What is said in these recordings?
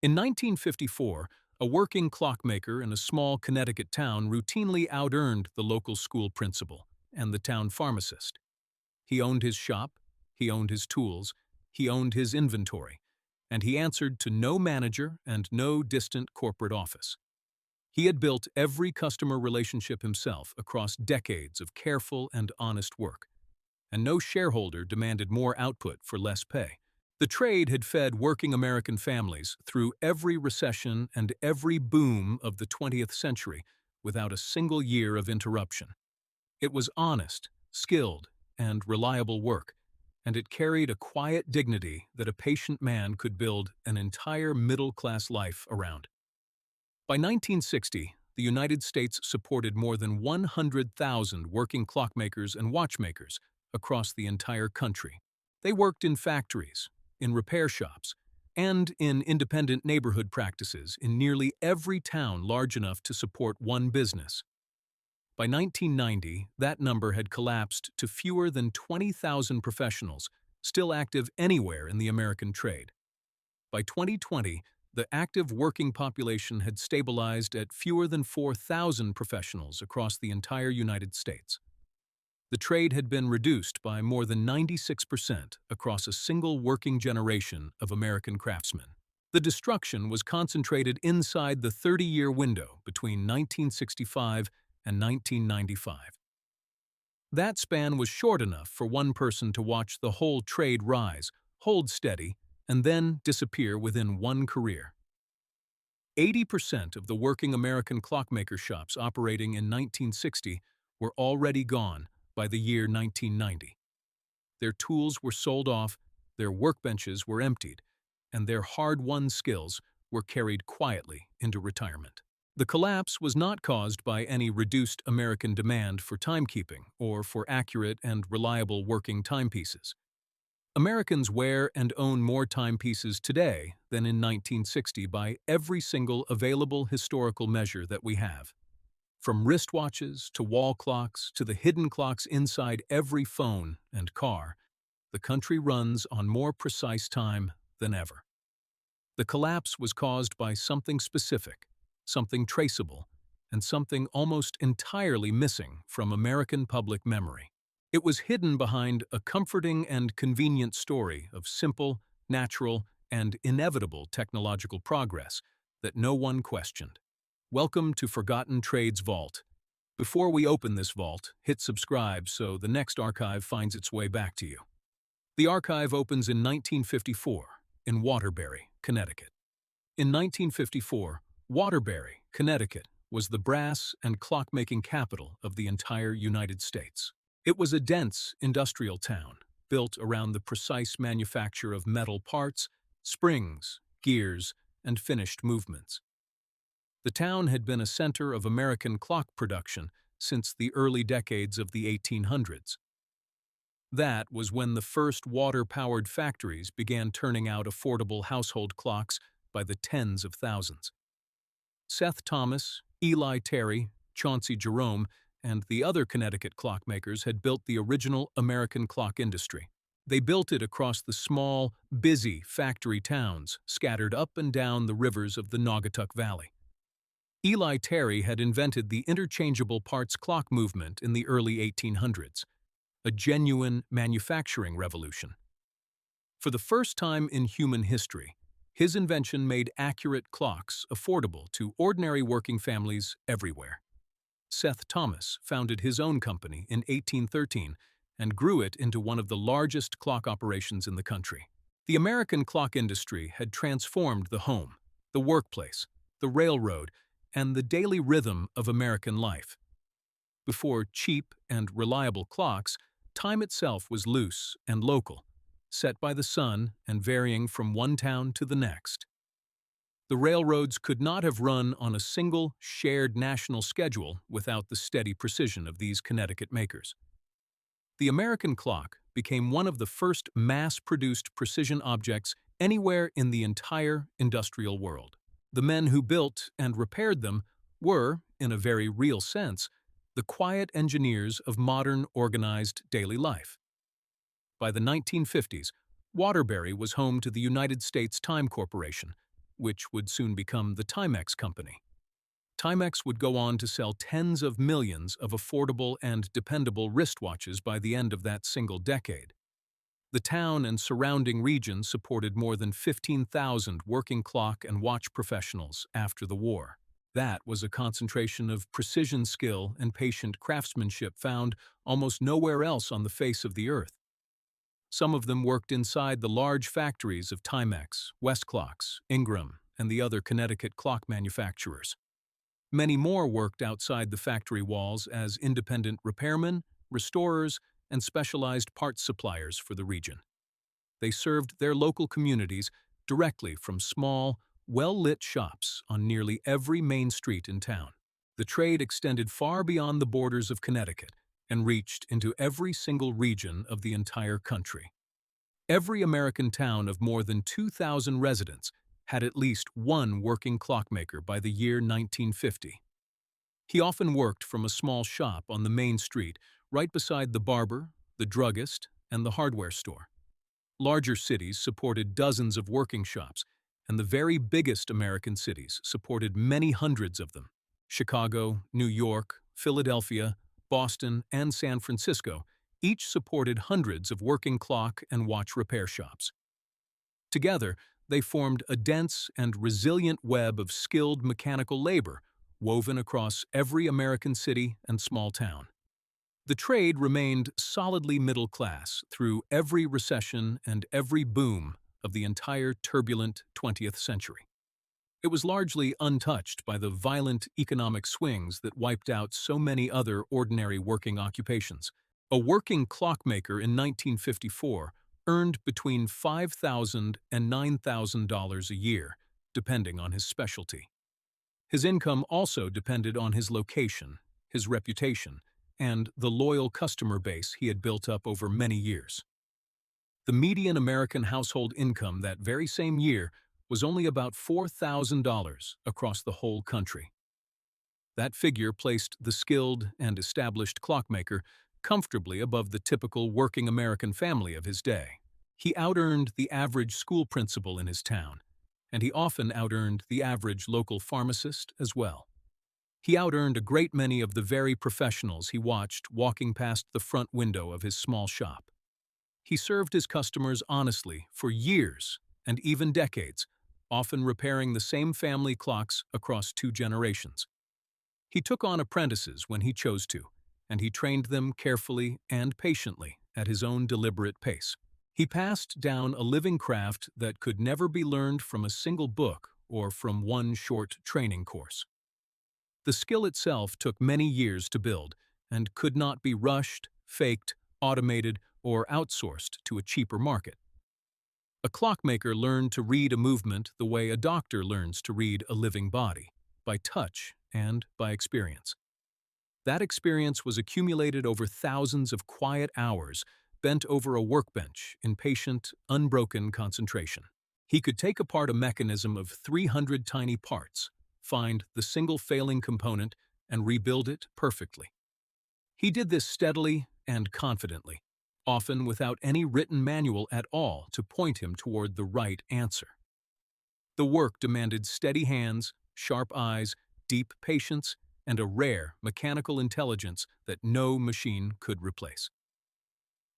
In 1954, a working clockmaker in a small Connecticut town routinely out-earned the local school principal and the town pharmacist. He owned his shop, he owned his tools, he owned his inventory, and he answered to no manager and no distant corporate office. He had built every customer relationship himself across decades of careful and honest work, and no shareholder demanded more output for less pay. The trade had fed working American families through every recession and every boom of the 20th century without a single year of interruption. It was honest, skilled, and reliable work, and it carried a quiet dignity that a patient man could build an entire middle-class life around. By 1960, the United States supported more than 100,000 working clockmakers and watchmakers across the entire country. They worked in factories, in repair shops, and in independent neighborhood practices in nearly every town large enough to support one business. By 1990, that number had collapsed to fewer than 20,000 professionals, still active anywhere in the American trade. By 2020, the active working population had stabilized at fewer than 4,000 professionals across the entire United States. The trade had been reduced by more than 96% across a single working generation of American craftsmen. The destruction was concentrated inside the 30-year window between 1965 and 1995. That span was short enough for one person to watch the whole trade rise, hold steady, and then disappear within one career. 80% of the working American clockmaker shops operating in 1960 were already gone by the year 1990. Their tools were sold off, their workbenches were emptied, and their hard-won skills were carried quietly into retirement. The collapse was not caused by any reduced American demand for timekeeping or for accurate and reliable working timepieces. Americans wear and own more timepieces today than in 1960 by every single available historical measure that we have. From wristwatches to wall clocks to the hidden clocks inside every phone and car, the country runs on more precise time than ever. The collapse was caused by something specific, something traceable, and something almost entirely missing from American public memory. It was hidden behind a comforting and convenient story of simple, natural, and inevitable technological progress that no one questioned. Welcome to Forgotten Trades Vault. Before we open this vault, hit subscribe so the next archive finds its way back to you. The archive opens in 1954 in Waterbury, Connecticut. In 1954, Waterbury, Connecticut, was the brass and clockmaking capital of the entire United States. It was a dense industrial town, built around the precise manufacture of metal parts, springs, gears, and finished movements. The town had been a center of American clock production since the early decades of the 1800s. That was when the first water-powered factories began turning out affordable household clocks by the tens of thousands. Seth Thomas, Eli Terry, Chauncey Jerome, and the other Connecticut clockmakers had built the original American clock industry. They built it across the small, busy factory towns scattered up and down the rivers of the Naugatuck Valley. Eli Terry had invented the interchangeable parts clock movement in the early 1800s, a genuine manufacturing revolution. For the first time in human history, his invention made accurate clocks affordable to ordinary working families everywhere. Seth Thomas founded his own company in 1813 and grew it into one of the largest clock operations in the country. The American clock industry had transformed the home, the workplace, the railroad, and the daily rhythm of American life. Before cheap and reliable clocks, time itself was loose and local, set by the sun and varying from one town to the next. The railroads could not have run on a single, shared national schedule without the steady precision of these Connecticut makers. The American clock became one of the first mass-produced precision objects anywhere in the entire industrial world. The men who built and repaired them were, in a very real sense, the quiet engineers of modern, organized daily life. By the 1950s, Waterbury was home to the United States Time Corporation, which would soon become the Timex Company. Timex would go on to sell tens of millions of affordable and dependable wristwatches by the end of that single decade. The town and surrounding region supported more than 15,000 working clock and watch professionals after the war. That was a concentration of precision skill and patient craftsmanship found almost nowhere else on the face of the earth. Some of them worked inside the large factories of Timex, Westclocks, Ingram, and the other Connecticut clock manufacturers. Many more worked outside the factory walls as independent repairmen, restorers, and specialized parts suppliers for the region. They served their local communities directly from small, well-lit shops on nearly every main street in town. The trade extended far beyond the borders of Connecticut and reached into every single region of the entire country. Every American town of more than 2,000 residents had at least one working clockmaker by the year 1950. He often worked from a small shop on the main street, right beside the barber, the druggist, and the hardware store. Larger cities supported dozens of working shops, and the very biggest American cities supported many hundreds of them. Chicago, New York, Philadelphia, Boston, and San Francisco each supported hundreds of working clock and watch repair shops. Together, they formed a dense and resilient web of skilled mechanical labor woven across every American city and small town. The trade remained solidly middle class through every recession and every boom of the entire turbulent 20th century. It was largely untouched by the violent economic swings that wiped out so many other ordinary working occupations. A working clockmaker in 1954 earned between $5,000 and $9,000 a year, depending on his specialty. His income also depended on his location, his reputation, and the loyal customer base he had built up over many years. The median American household income that very same year was only about $4,000 across the whole country. That figure placed the skilled and established clockmaker comfortably above the typical working American family of his day. He outearned the average school principal in his town, and he often outearned the average local pharmacist as well. He outearned a great many of the very professionals he watched walking past the front window of his small shop. He served his customers honestly for years and even decades, often repairing the same family clocks across 2 generations. He took on apprentices when he chose to, and he trained them carefully and patiently at his own deliberate pace. He passed down a living craft that could never be learned from a single book or from one short training course. The skill itself took many years to build and could not be rushed, faked, automated, or outsourced to a cheaper market. A clockmaker learned to read a movement the way a doctor learns to read a living body, by touch and by experience. That experience was accumulated over thousands of quiet hours bent over a workbench in patient, unbroken concentration. He could take apart a mechanism of 300 tiny parts, find the single failing component, and rebuild it perfectly. He did this steadily and confidently, often without any written manual at all to point him toward the right answer. The work demanded steady hands, sharp eyes, deep patience, and a rare mechanical intelligence that no machine could replace.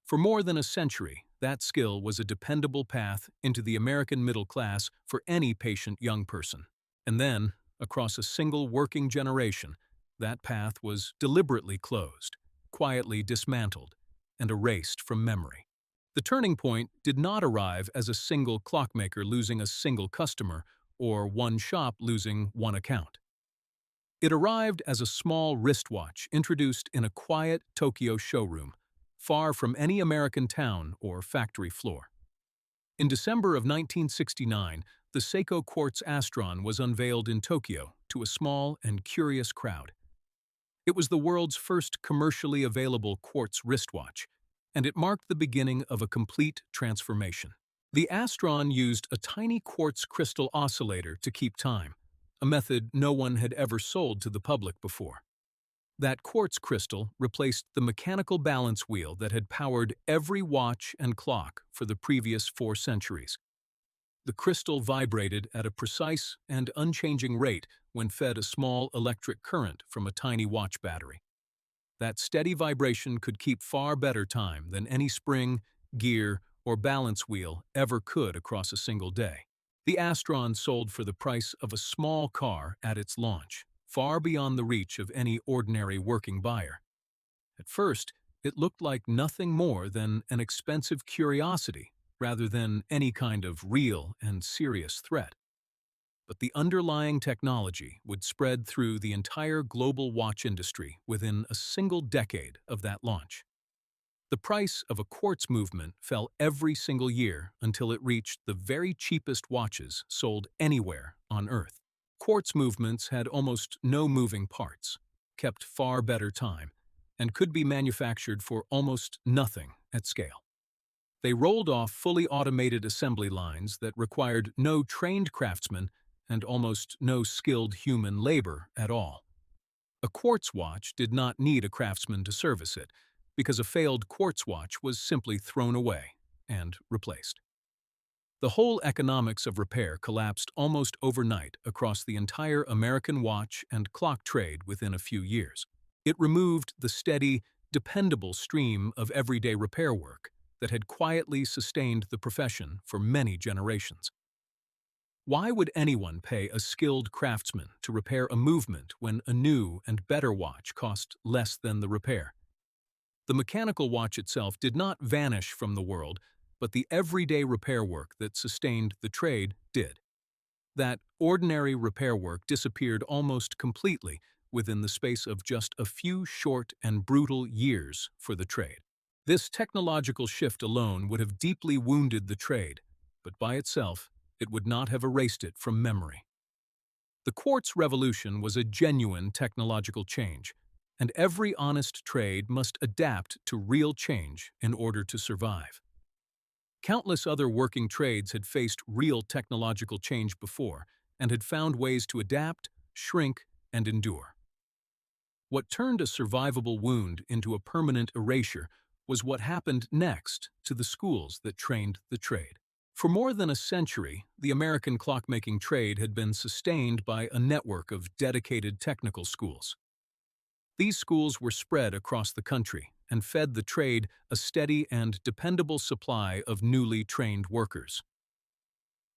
For more than a century, that skill was a dependable path into the American middle class for any patient young person. And then, across a single working generation, that path was deliberately closed, quietly dismantled, and erased from memory. The turning point did not arrive as a single clockmaker losing a single customer or one shop losing one account. It arrived as a small wristwatch introduced in a quiet Tokyo showroom, far from any American town or factory floor. In December of 1969, the Seiko Quartz Astron was unveiled in Tokyo to a small and curious crowd. It was the world's first commercially available quartz wristwatch, and it marked the beginning of a complete transformation. The Astron used a tiny quartz crystal oscillator to keep time, a method no one had ever sold to the public before. That quartz crystal replaced the mechanical balance wheel that had powered every watch and clock for the previous 4 centuries. The crystal vibrated at a precise and unchanging rate when fed a small electric current from a tiny watch battery. That steady vibration could keep far better time than any spring, gear, or balance wheel ever could across a single day. The Astron sold for the price of a small car at its launch, far beyond the reach of any ordinary working buyer. At first, it looked like nothing more than an expensive curiosity rather than any kind of real and serious threat. But the underlying technology would spread through the entire global watch industry within a single decade of that launch. The price of a quartz movement fell every single year until it reached the very cheapest watches sold anywhere on Earth. Quartz movements had almost no moving parts, kept far better time, and could be manufactured for almost nothing at scale. They rolled off fully automated assembly lines that required no trained craftsmen and almost no skilled human labor at all. A quartz watch did not need a craftsman to service it, because a failed quartz watch was simply thrown away and replaced. The whole economics of repair collapsed almost overnight across the entire American watch and clock trade within a few years. It removed the steady, dependable stream of everyday repair work that had quietly sustained the profession for many generations. Why would anyone pay a skilled craftsman to repair a movement when a new and better watch cost less than the repair? The mechanical watch itself did not vanish from the world, but the everyday repair work that sustained the trade did. That ordinary repair work disappeared almost completely within the space of just a few short and brutal years for the trade. This technological shift alone would have deeply wounded the trade, but by itself, it would not have erased it from memory. The quartz revolution was a genuine technological change, and every honest trade must adapt to real change in order to survive. Countless other working trades had faced real technological change before and had found ways to adapt, shrink, and endure. What turned a survivable wound into a permanent erasure was what happened next to the schools that trained the trade. For more than a century, the American clockmaking trade had been sustained by a network of dedicated technical schools. These schools were spread across the country and fed the trade a steady and dependable supply of newly trained workers.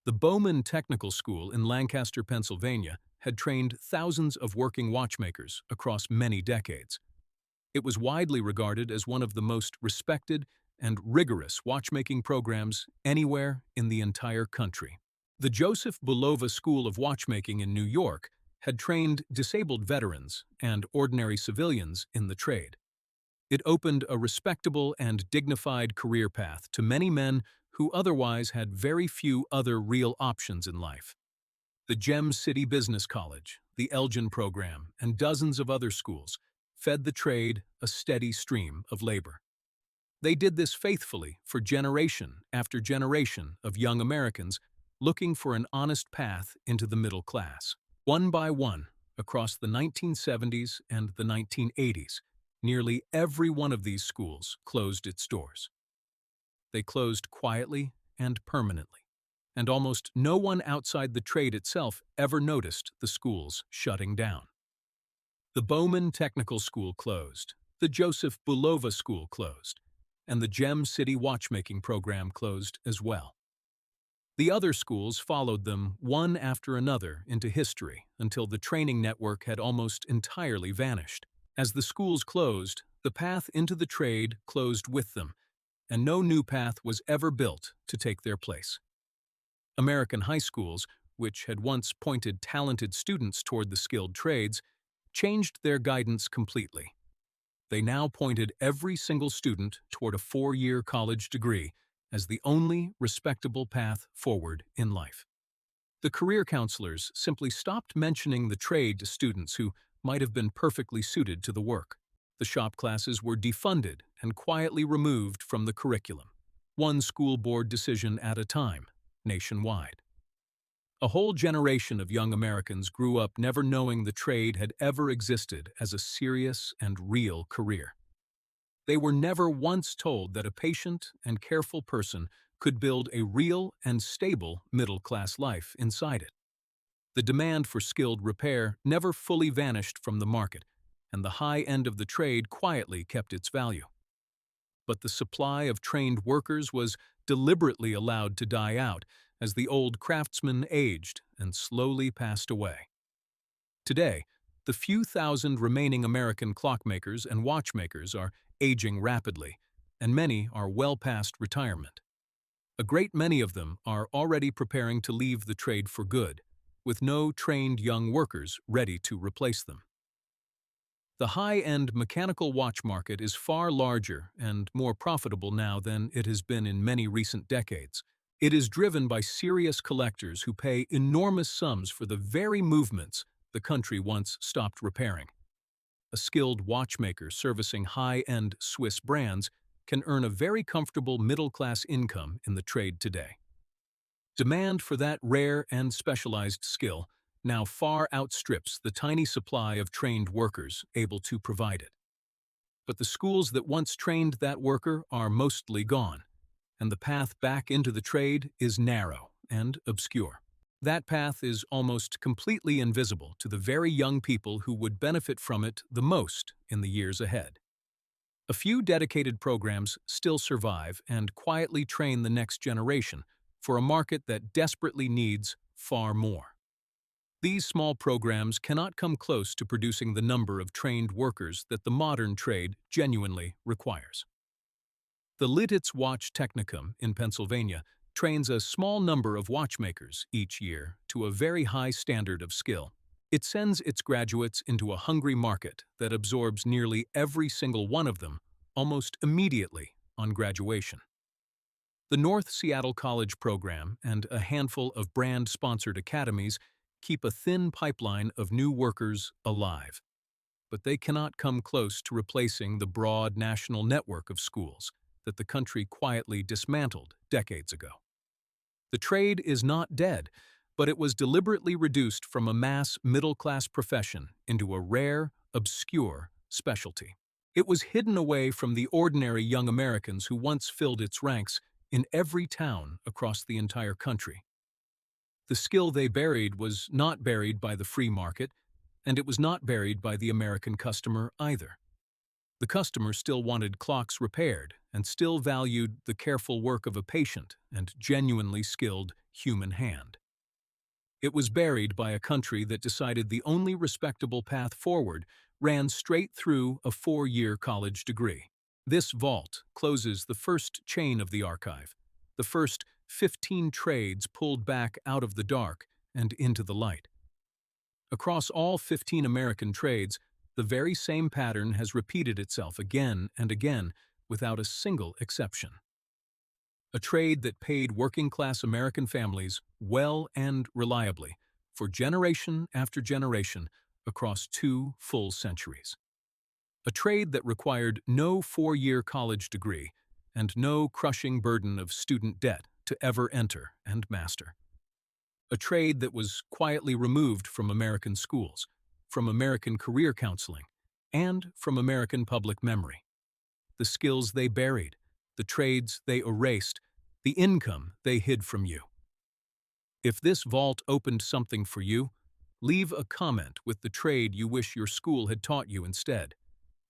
The Bowman Technical School in Lancaster, Pennsylvania, had trained thousands of working watchmakers across many decades. It was widely regarded as one of the most respected and rigorous watchmaking programs anywhere in the entire country. The Joseph Bulova School of Watchmaking in New York had trained disabled veterans and ordinary civilians in the trade. It opened a respectable and dignified career path to many men who otherwise had very few other real options in life. The Gem City Business College, the Elgin Program, and dozens of other schools fed the trade a steady stream of labor. They did this faithfully for generation after generation of young Americans looking for an honest path into the middle class. One by one, across the 1970s and the 1980s, nearly every one of these schools closed its doors. They closed quietly and permanently, and almost no one outside the trade itself ever noticed the schools shutting down. The Bowman Technical School closed, the Joseph Bulova School closed, and the Gem City Watchmaking Program closed as well. The other schools followed them one after another into history until the training network had almost entirely vanished. As the schools closed, the path into the trade closed with them, and no new path was ever built to take their place. American high schools, which had once pointed talented students toward the skilled trades, changed their guidance completely. They now pointed every single student toward a 4-year college degree as the only respectable path forward in life. The career counselors simply stopped mentioning the trade to students who might have been perfectly suited to the work. The shop classes were defunded and quietly removed from the curriculum, one school board decision at a time, nationwide. A whole generation of young Americans grew up never knowing the trade had ever existed as a serious and real career. They were never once told that a patient and careful person could build a real and stable middle-class life inside it. The demand for skilled repair never fully vanished from the market, and the high end of the trade quietly kept its value. But the supply of trained workers was deliberately allowed to die out as the old craftsmen aged and slowly passed away. Today, the few thousand remaining American clockmakers and watchmakers are aging rapidly, and many are well past retirement. A great many of them are already preparing to leave the trade for good, with no trained young workers ready to replace them. The high-end mechanical watch market is far larger and more profitable now than it has been in many recent decades. It is driven by serious collectors who pay enormous sums for the very movements the country once stopped repairing. A skilled watchmaker servicing high-end Swiss brands can earn a very comfortable middle-class income in the trade today. Demand for that rare and specialized skill now far outstrips the tiny supply of trained workers able to provide it. But the schools that once trained that worker are mostly gone, and the path back into the trade is narrow and obscure. That path is almost completely invisible to the very young people who would benefit from it the most in the years ahead. A few dedicated programs still survive and quietly train the next generation for a market that desperately needs far more. These small programs cannot come close to producing the number of trained workers that the modern trade genuinely requires. The Littitz Watch Technicum in Pennsylvania trains a small number of watchmakers each year to a very high standard of skill. It sends its graduates into a hungry market that absorbs nearly every single one of them almost immediately on graduation. The North Seattle College program and a handful of brand-sponsored academies keep a thin pipeline of new workers alive, but they cannot come close to replacing the broad national network of schools that the country quietly dismantled decades ago. The trade is not dead, but it was deliberately reduced from a mass middle-class profession into a rare, obscure specialty. It was hidden away from the ordinary young Americans who once filled its ranks in every town across the entire country. The skill they buried was not buried by the free market, and it was not buried by the American customer either. The customer still wanted clocks repaired and still valued the careful work of a patient and genuinely skilled human hand. It was buried by a country that decided the only respectable path forward ran straight through a 4-year college degree. This vault closes the first chain of the archive, the first 15 trades pulled back out of the dark and into the light. Across all 15 American trades, the very same pattern has repeated itself again and again without a single exception. A trade that paid working-class American families well and reliably for generation after generation across 2 full centuries. A trade that required no 4-year college degree and no crushing burden of student debt to ever enter and master. A trade that was quietly removed from American schools, from American career counseling, and from American public memory. The skills they buried, the trades they erased, the income they hid from you. If this vault opened something for you, leave a comment with the trade you wish your school had taught you instead.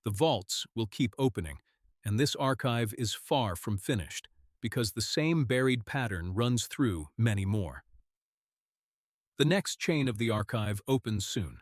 The vaults will keep opening, and this archive is far from finished, because the same buried pattern runs through many more. The next chain of the archive opens soon,